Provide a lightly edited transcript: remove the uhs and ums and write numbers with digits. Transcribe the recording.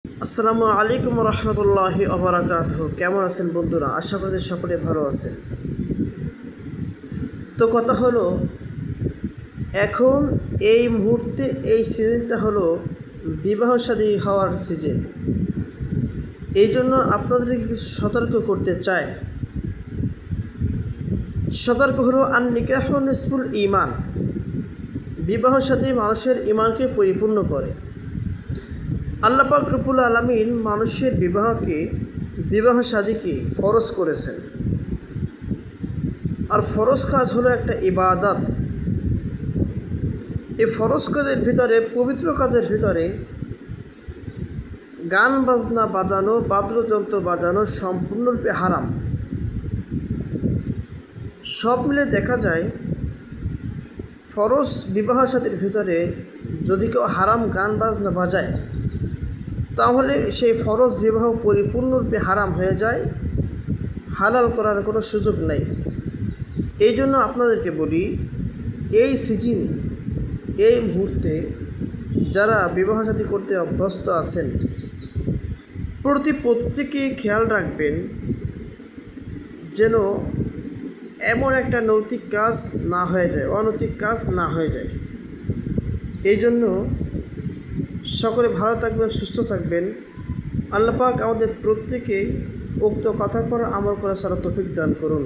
আসসালামু আলাইকুম রহমতুল্লাহি ওবারাকাতুহু। কেমন আছেন বন্ধুরা? আশা করি সকলে ভালো আছেন। তো কথা হলো, এখন এই মুহূর্তে এই সিজনটা হলো বিবাহ শাদী হওয়ার সিজন। এই জন্য আপনাদেরকে কিছু সতর্ক করতে চাই। সতর্ক হলো নিকাহু নিসফুল ঈমান। বিবাহ শাদী মানুষের ঈমানকে পরিপূর্ণ করে। আল্লাহ পাক রব্বুল আলামিন মানুষের বিবাহ শাদীকে ফরজ করেছেন। আর ফরজ কাজ হলো একটা ইবাদত। এই ফরজ কাজের ভিতরে, পবিত্র কাজের ভিতরে গান বাজনা বাজানো, বাদ্যযন্ত্র বাজানো সম্পূর্ণরূপে হারাম। সব মিলে দেখা যায়, ফরজ বিবাহ শাদীর ভিতরে যদি কেউ হারাম গান বাজনা বাজায়, তাহলে সেই ফরজ বিবাহ পরিপূর্ণরূপে হারাম হয়ে যায়, হালাল করার কোনো সুযোগ নেই। এই জন্য আপনাদেরকে বলি, এই সিজনে, এই মুহূর্তে যারা বিবাহ শাদী করতে অভ্যস্ত আছেন, প্রত্যেকে খেয়াল রাখবেন যেন এমন একটা নৈতিক কাজ না হয়ে যায়, অনৈতিক কাজ না হয়ে যায়। এই জন্য সকলে ভালো থাকবেন, সুস্থ থাকবেন। আল্লাহ পাক আমাদের প্রত্যেকে উক্ত কথার পর আমল করা ছাড়া তৌফিক দান করুন।